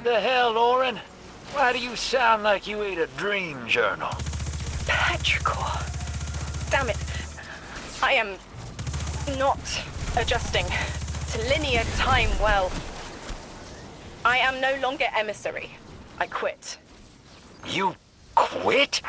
The hell, Orin? Why do you sound like you ate a dream journal? Petrichor. Damn it. I am not adjusting to linear time well. I am no longer emissary. I quit. You quit?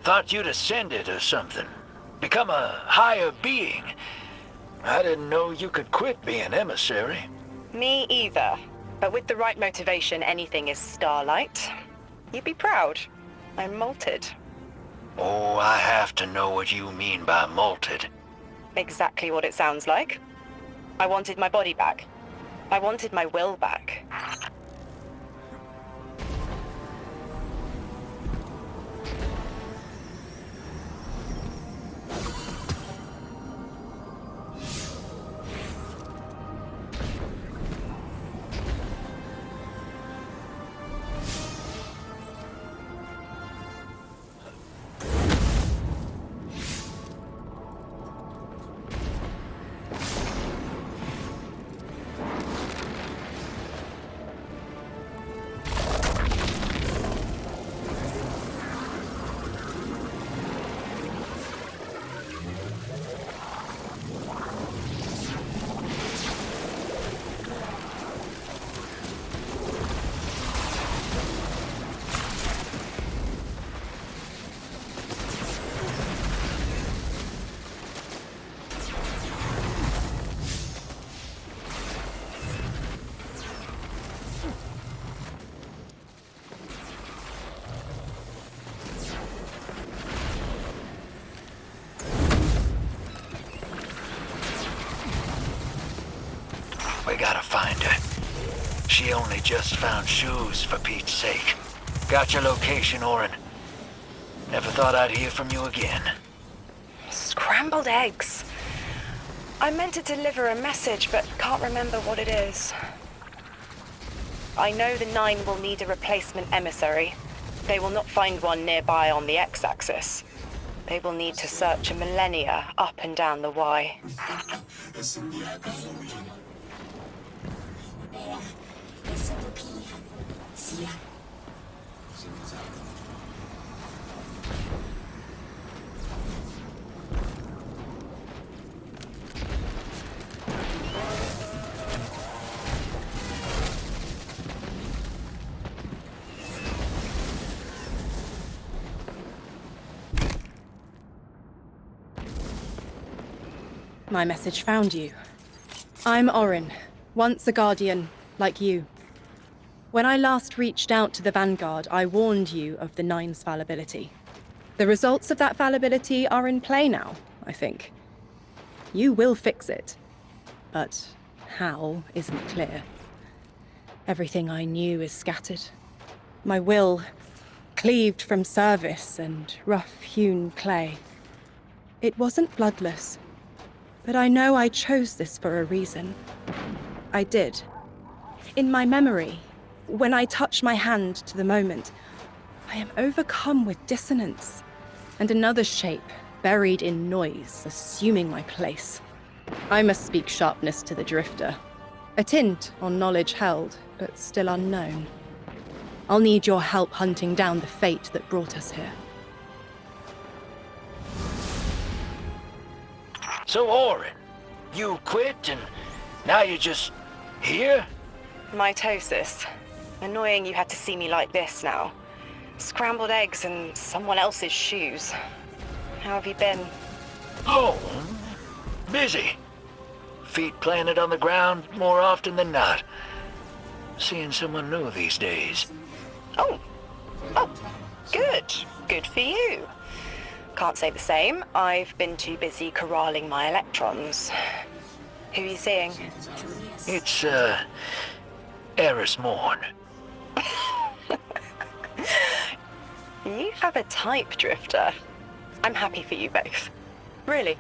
Thought you'd ascended or something. Become a higher being. I didn't know you could quit being emissary. Me either. But with the right motivation, anything is starlight. You'd be proud. I'm malted. Oh, I have to know what you mean by malted. Exactly what it sounds like. I wanted my body back. I wanted my will back. We gotta find her. She only just found shoes, for Pete's sake. Got your location, Orin. Never thought I'd hear from you again. Scrambled eggs. I meant to deliver a message, but can't remember what it is. I know the Nine will need a replacement emissary. They will not find one nearby on the X-axis. They will need to search a millennia up and down the Y. My message found you. I'm Orin, once a Guardian, like you. When I last reached out to the Vanguard, I warned you of the Nine's fallibility. The results of that fallibility are in play now, I think. You will fix it. But how isn't clear. Everything I knew is scattered. My will, cleaved from service and rough-hewn clay. It wasn't bloodless, but I know I chose this for a reason. I did. In my memory, when I touch my hand to the moment, I am overcome with dissonance, and another shape, buried in noise, assuming my place. I must speak sharpness to the Drifter. A tint on knowledge held, but still unknown. I'll need your help hunting down the fate that brought us here. So, Orin, you quit and now you're just here? Mitosis. Annoying you had to see me like this now. Scrambled eggs and someone else's shoes. How have you been? Oh, busy. Feet planted on the ground more often than not. Seeing someone new these days. Oh, good. Good for you. Can't say the same. I've been too busy corralling my electrons. Who are you seeing? It's, Eris Morn. You have a type, Drifter. I'm happy for you both. Really.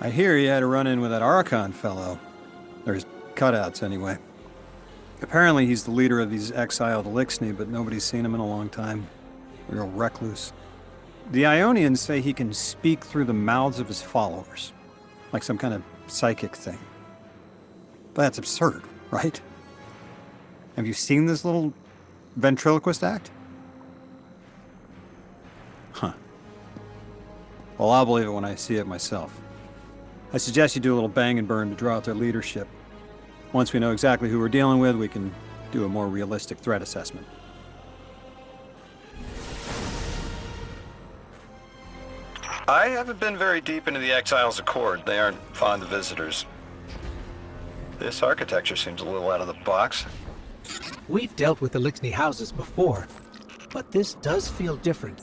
I hear he had a run-in with that Archon fellow. Or his cutouts, anyway. Apparently he's the leader of these exiled Elixni, but nobody's seen him in a long time. A real recluse. The Ionians say he can speak through the mouths of his followers. Like some kind of psychic thing. But that's absurd, right? Have you seen this little ventriloquist act? Huh. Well, I'll believe it when I see it myself. I suggest you do a little bang and burn to draw out their leadership. Once we know exactly who we're dealing with, we can do a more realistic threat assessment. I haven't been very deep into the Exiles Accord. They aren't fond of visitors. This architecture seems a little out of the box. We've dealt with the Lixney houses before, but this does feel different.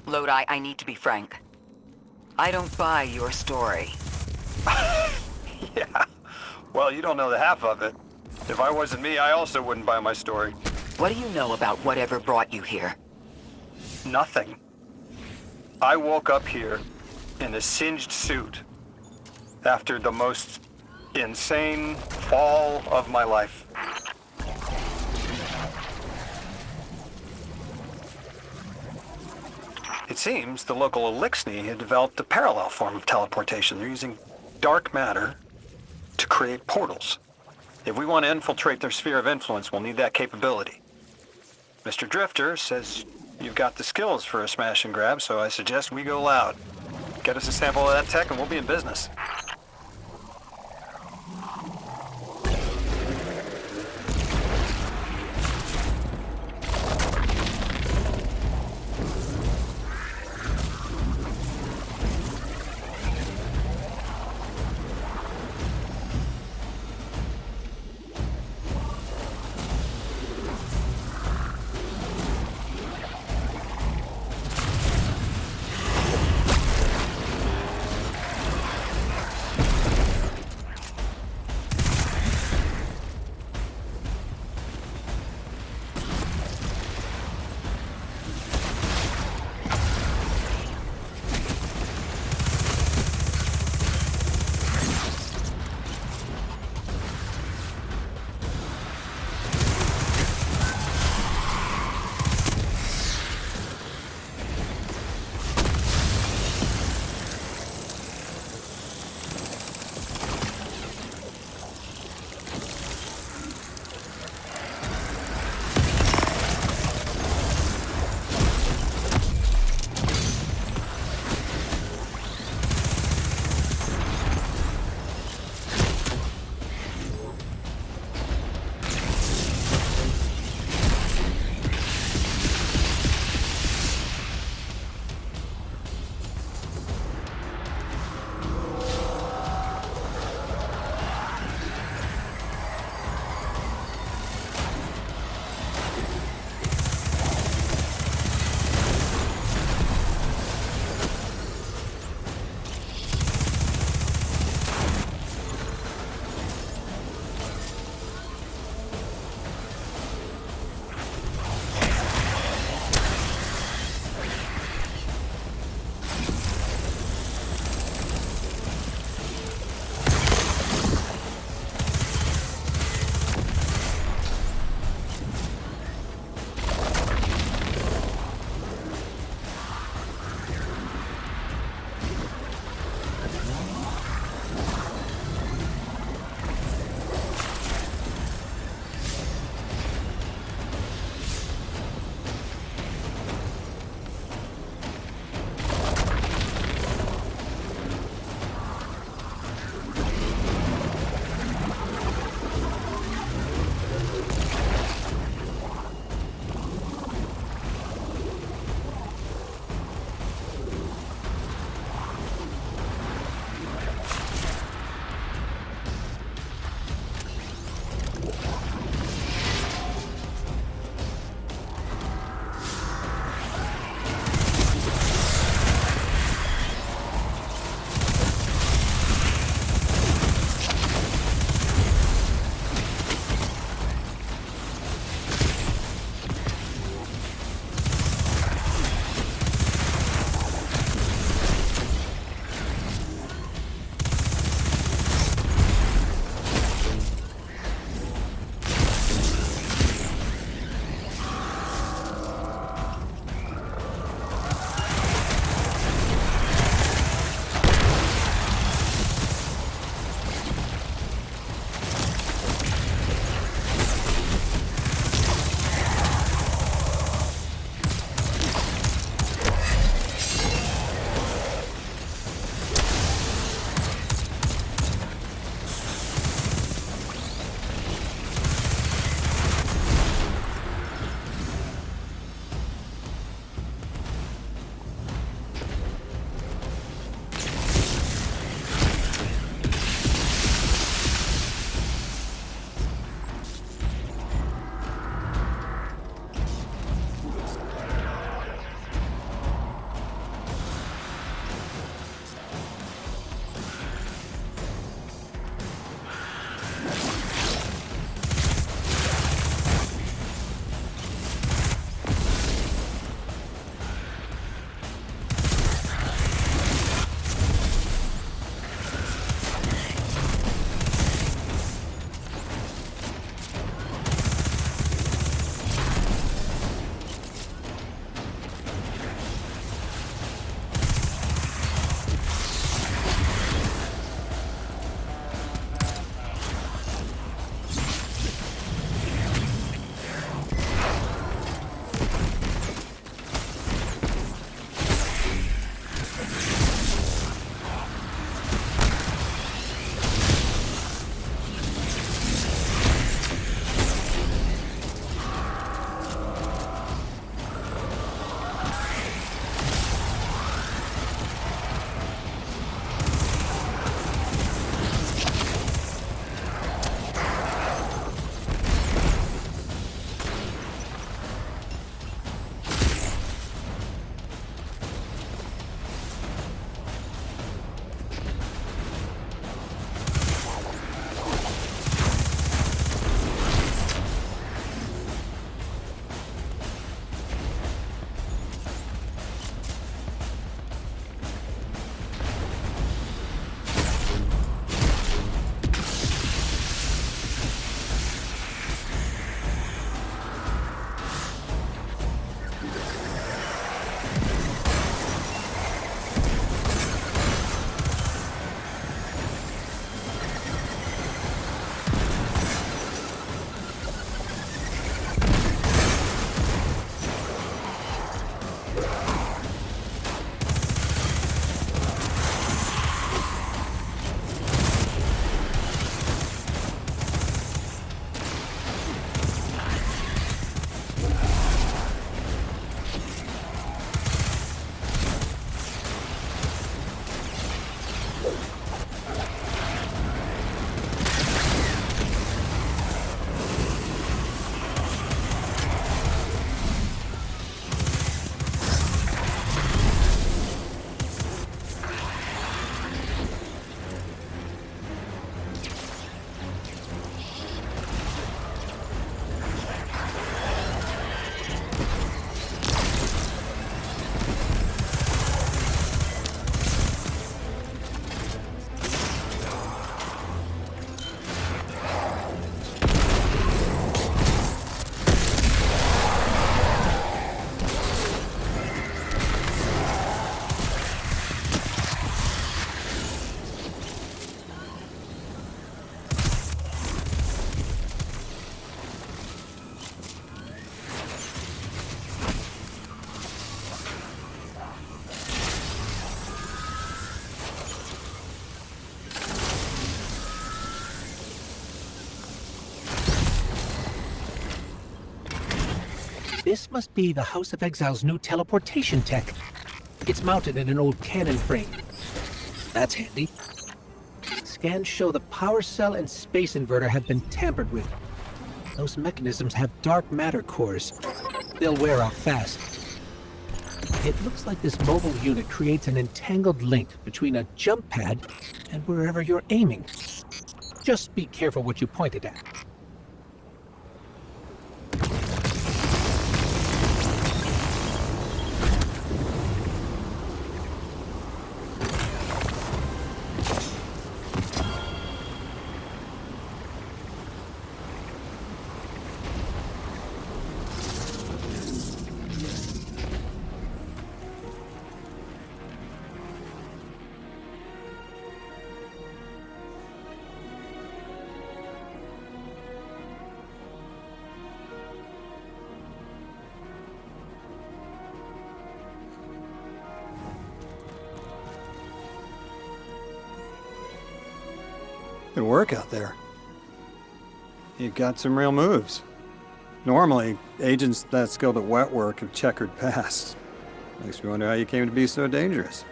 Lodi, I need to be frank. I don't buy your story. Yeah. Well, you don't know the half of it. If I wasn't me, I also wouldn't buy my story. What do you know about whatever brought you here? Nothing. I woke up here in a singed suit after the most insane fall of my life. It seems the local Elixni had developed a parallel form of teleportation. They're using dark matter to create portals. If we want to infiltrate their sphere of influence, we'll need that capability. Mr. Drifter says you've got the skills for a smash and grab, so I suggest we go loud. Get us a sample of that tech and we'll be in business. This must be the House of Exile's new teleportation tech. It's mounted in an old cannon frame. That's handy. Scans show the power cell and space inverter have been tampered with. Those mechanisms have dark matter cores. They'll wear out fast. It looks like this mobile unit creates an entangled link between a jump pad and wherever you're aiming. Just be careful what you pointed at. Good work out there. You've got some real moves. Normally, agents that skilled at wet work have checkered pasts. Makes me wonder how you came to be so dangerous.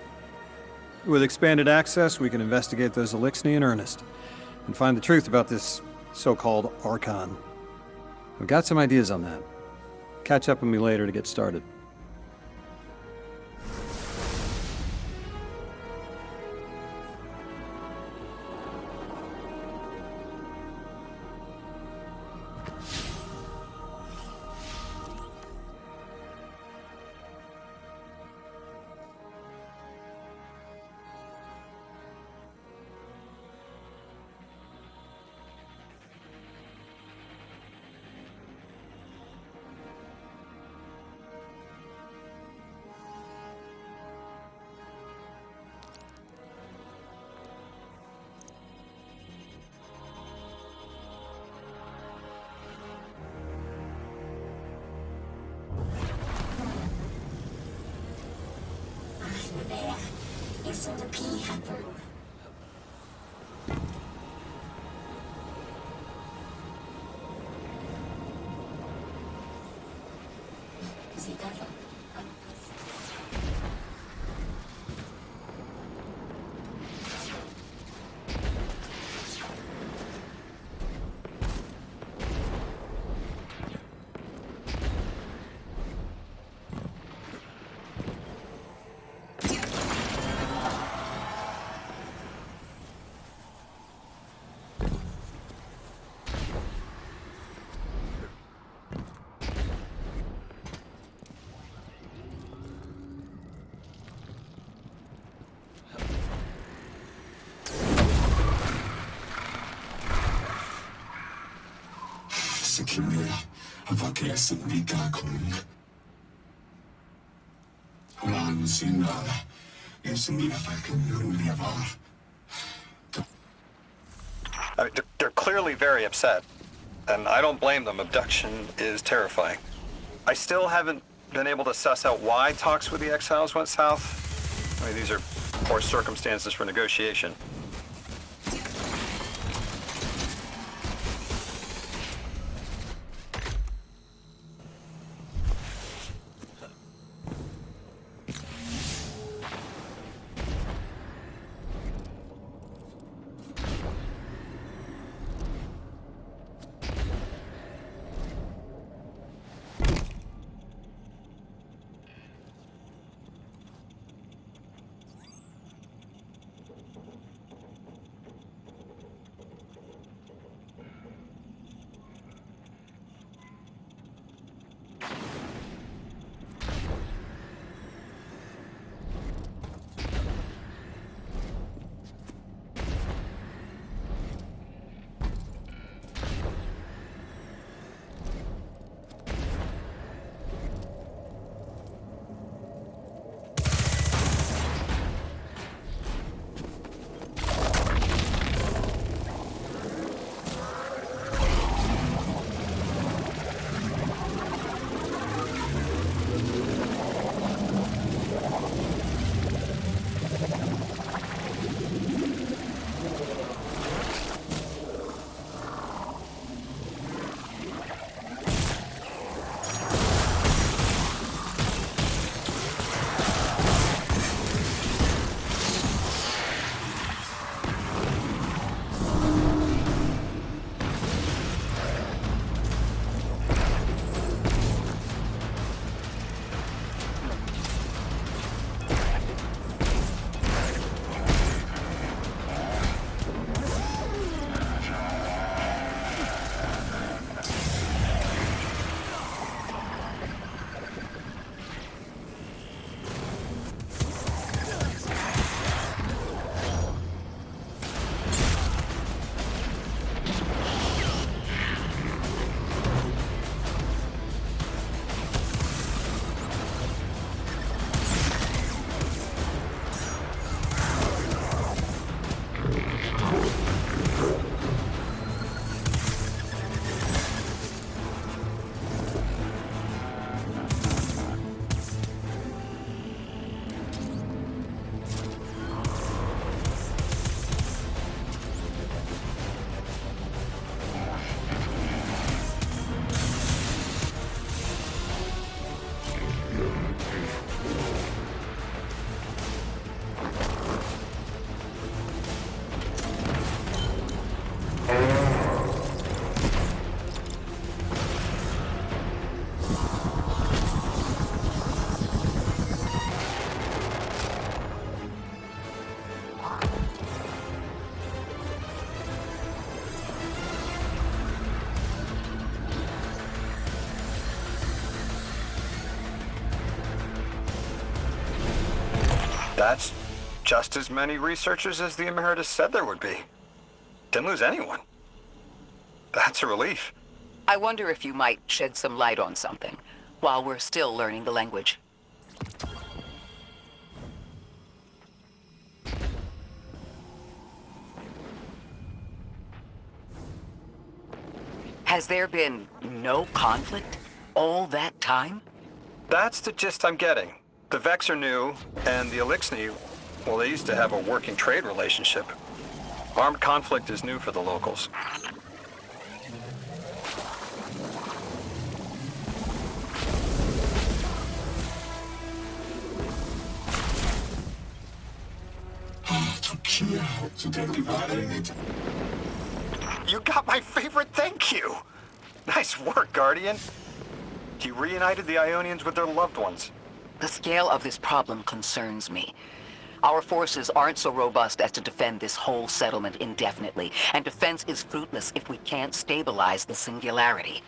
With expanded access, we can investigate those Elixni in earnest, and find the truth about this so-called Archon. I've got some ideas on that. Catch up with me later to get started. They're clearly very upset, and I don't blame them. Abduction is terrifying. I still haven't been able to suss out why talks with the Exiles went south. I mean, these are poor circumstances for negotiation. That's just as many researchers as the Emeritus said there would be. Didn't lose anyone. That's a relief. I wonder if you might shed some light on something while we're still learning the language. Has there been no conflict all that time? That's the gist I'm getting. The Vex are new, and the Elixni, well, they used to have a working trade relationship. Armed conflict is new for the locals. You got my favorite thank you! Nice work, Guardian. You reunited the Ionians with their loved ones. The scale of this problem concerns me. Our forces aren't so robust as to defend this whole settlement indefinitely, and defense is fruitless if we can't stabilize the Singularity.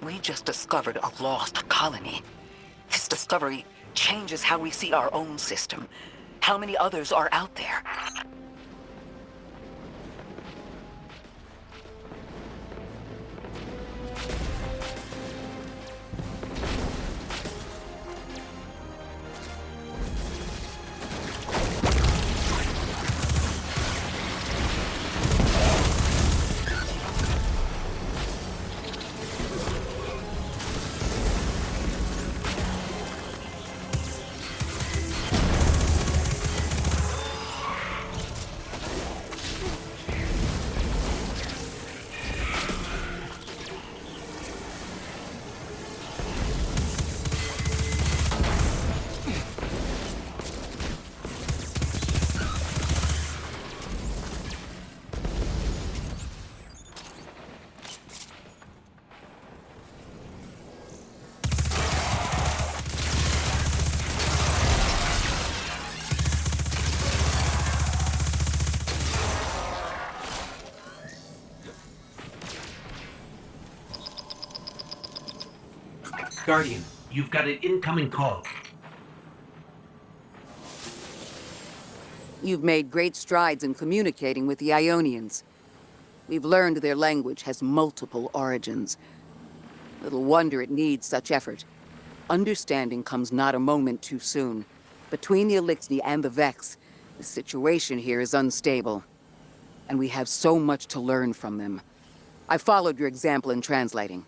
We just discovered a lost colony. This discovery changes how we see our own system. How many others are out there? Guardian, you've got an incoming call. You've made great strides in communicating with the Ionians. We've learned their language has multiple origins. Little wonder it needs such effort. Understanding comes not a moment too soon. Between the Elixni and the Vex, the situation here is unstable. And we have so much to learn from them. I followed your example in translating.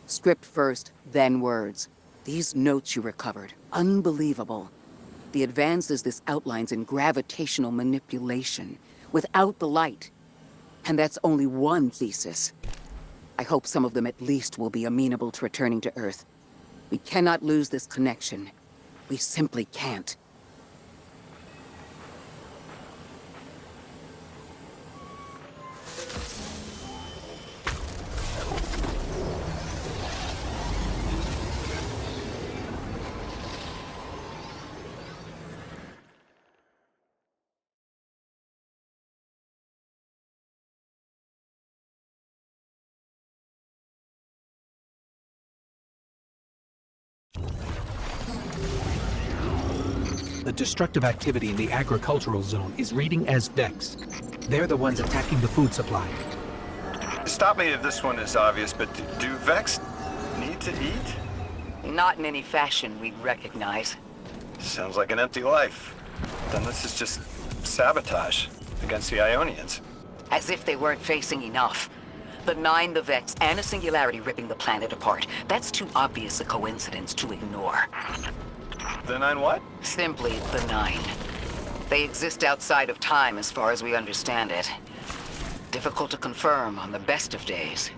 Script first, then words. These notes you recovered, unbelievable. The advances this outlines in gravitational manipulation, without the light. And that's only one thesis. I hope some of them at least will be amenable to returning to Earth. We cannot lose this connection. We simply can't. The destructive activity in the agricultural zone is reading as Vex. They're the ones attacking the food supply. Stop me if this one is obvious, but do Vex need to eat? Not in any fashion we'd recognize. Sounds like an empty life. Then this is just sabotage against the Ionians. As if they weren't facing enough. The Nine, the Vex, and a Singularity ripping the planet apart. That's too obvious a coincidence to ignore. The Nine what? Simply the Nine. They exist outside of time as far as we understand it. Difficult to confirm on the best of days.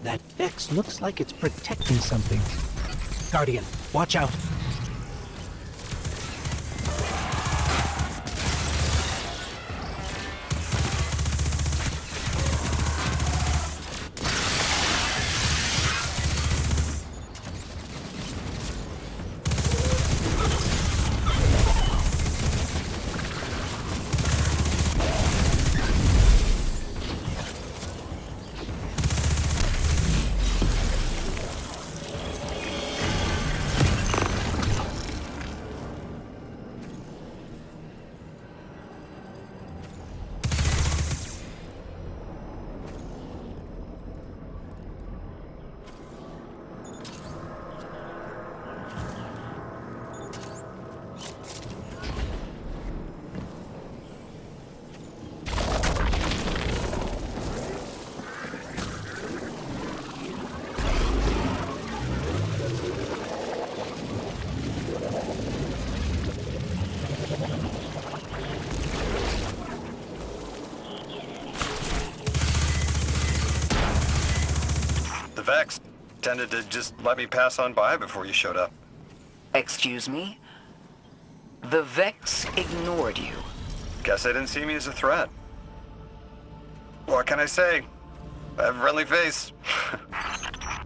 That Vex looks like it's protecting something. Guardian, watch out. The Vex tended to just let me pass on by before you showed up. Excuse me? The Vex ignored you. Guess they didn't see me as a threat. What can I say? I have a friendly face.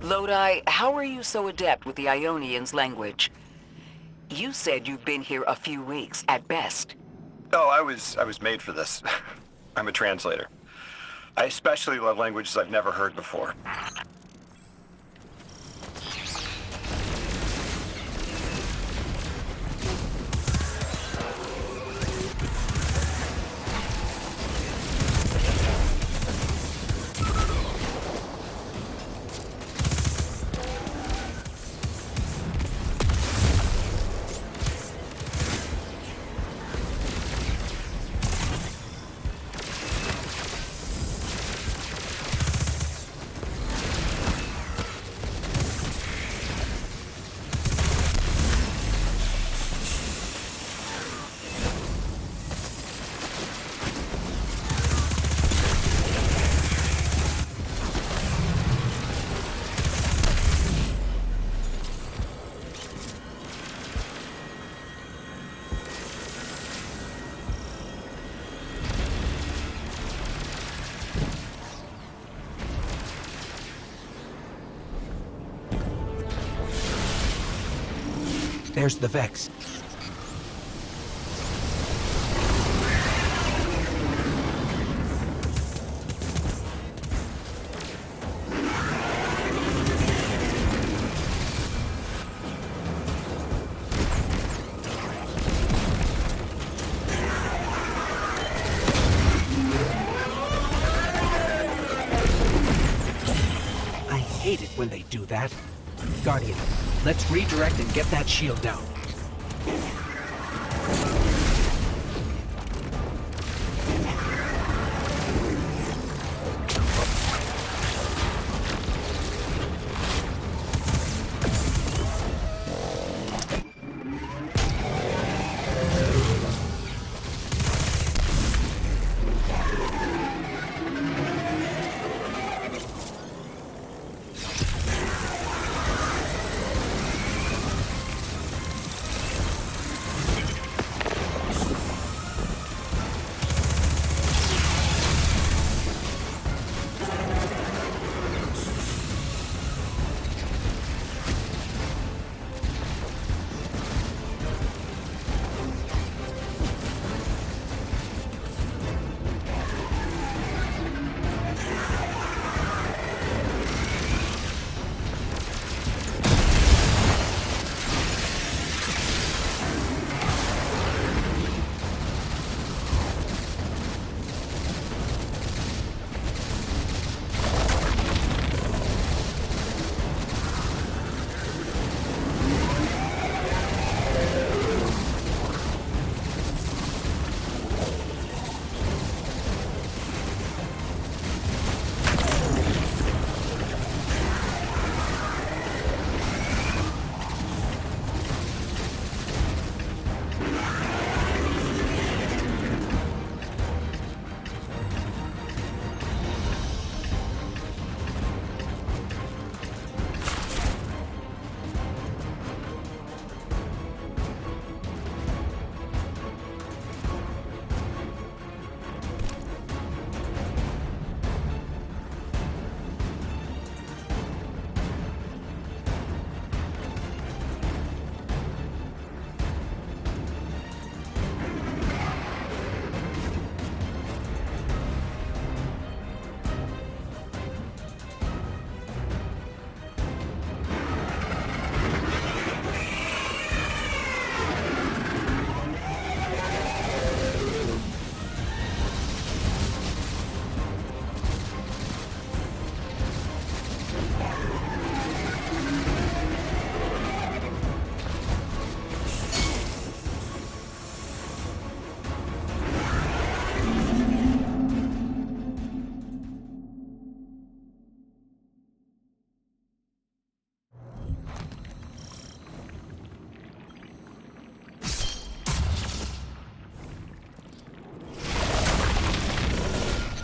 Lodi, how are you so adept with the Ionians' language? You said you've been here a few weeks, at best. Oh, I was made for this. I'm a translator. I especially love languages I've never heard before. There's the Vex. I hate it when they do that. Guardian, let's redirect and get that shield down.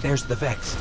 There's the Vex.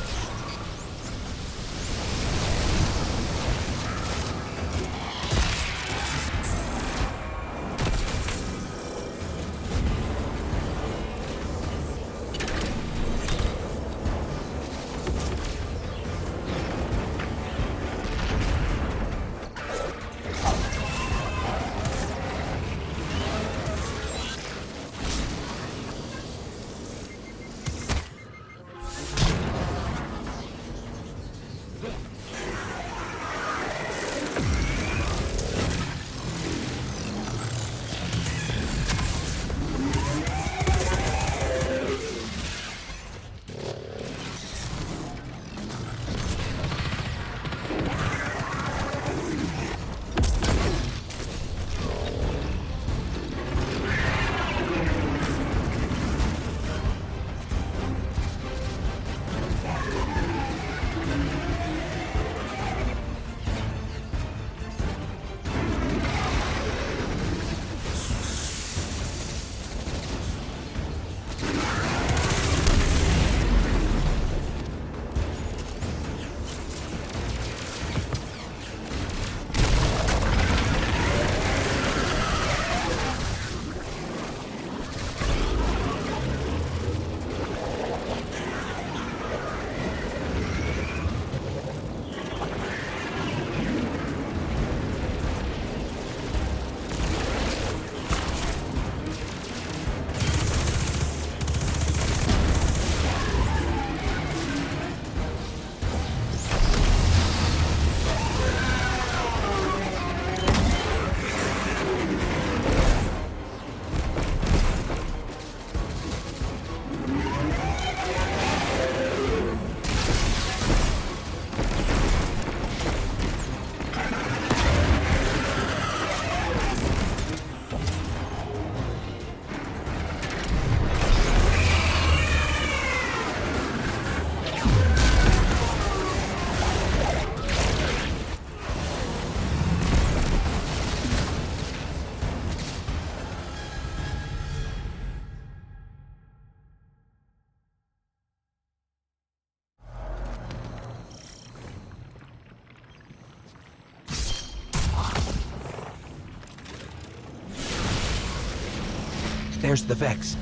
There's the Vex.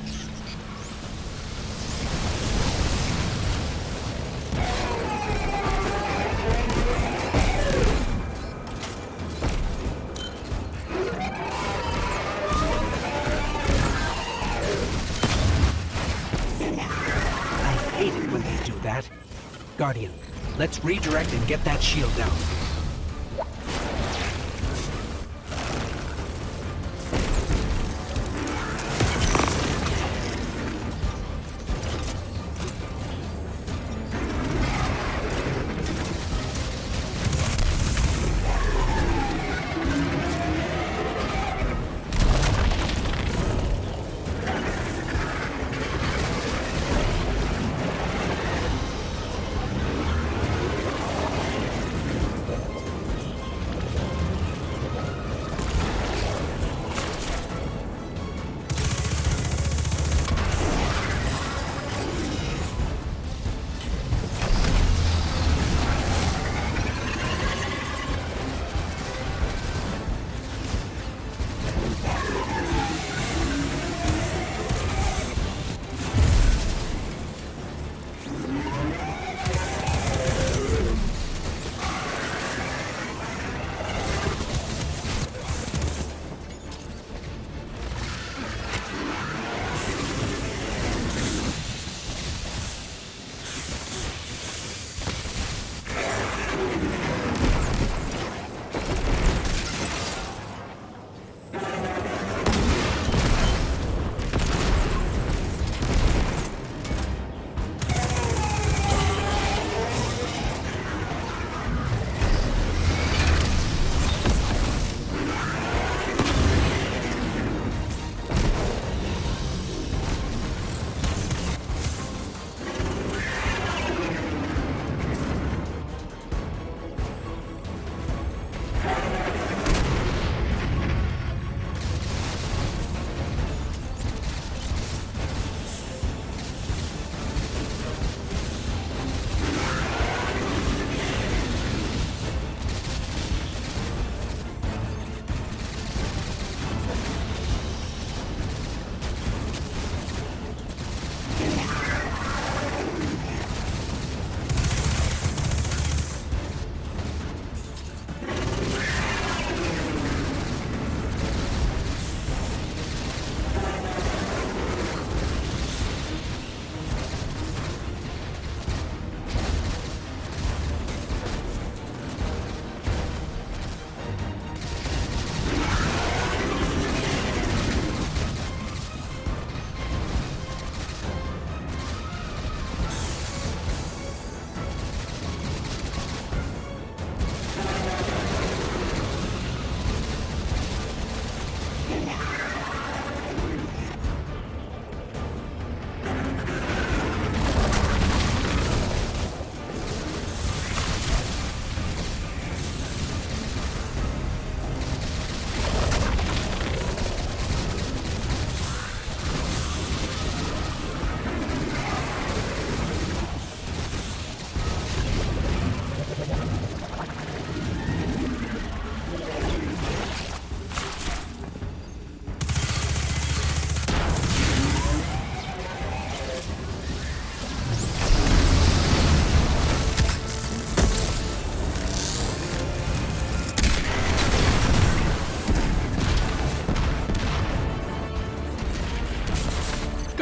I hate it when they do that. Guardian, let's redirect and get that shield down.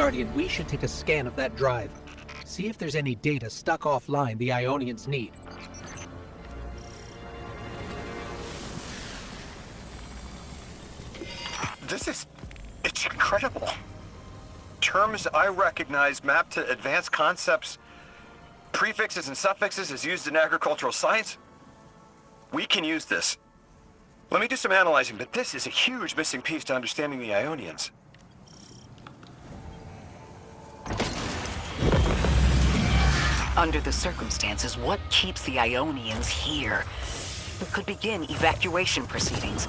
Guardian, we should take a scan of that drive. See if there's any data stuck offline the Ionians need. It's incredible. Terms I recognize mapped to advanced concepts, prefixes and suffixes as used in agricultural science. We can use this. Let me do some analyzing, but this is a huge missing piece to understanding the Ionians. Under the circumstances, what keeps the Ionians here? We could begin evacuation proceedings.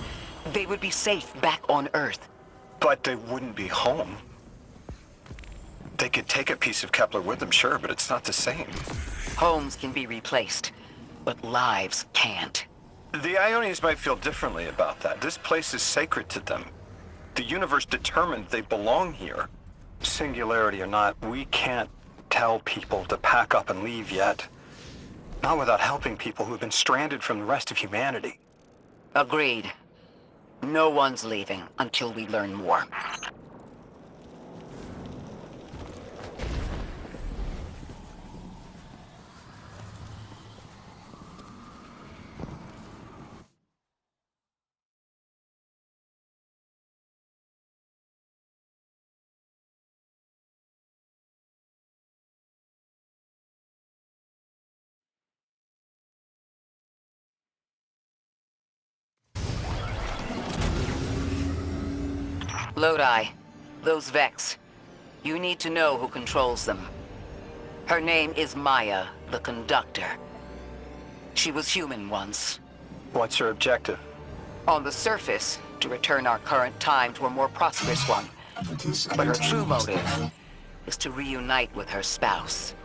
They would be safe back on Earth. But they wouldn't be home. They could take a piece of Kepler with them, sure, but it's not the same. Homes can be replaced, but lives can't. The Ionians might feel differently about that. This place is sacred to them. The universe determined they belong here. Singularity or not, we can't tell people to pack up and leave yet. Not without helping people who have been stranded from the rest of humanity. Agreed. No one's leaving until we learn more. Lodi, those Vex. You need to know who controls them. Her name is Maya, the Conductor. She was human once. What's her objective? On the surface, to return our current time to a more prosperous one. But her true motive is to reunite with her spouse.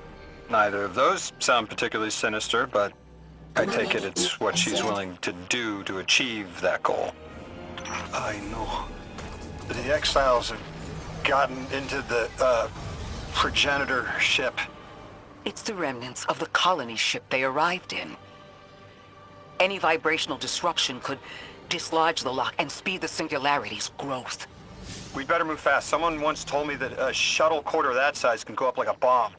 Neither of those sound particularly sinister, but I take it it's what she's willing to do to achieve that goal. I know. The exiles have gotten into the, progenitor ship. It's the remnants of the colony ship they arrived in. Any vibrational disruption could dislodge the lock and speed the Singularity's growth. We'd better move fast. Someone once told me that a shuttle quarter that size can go up like a bomb.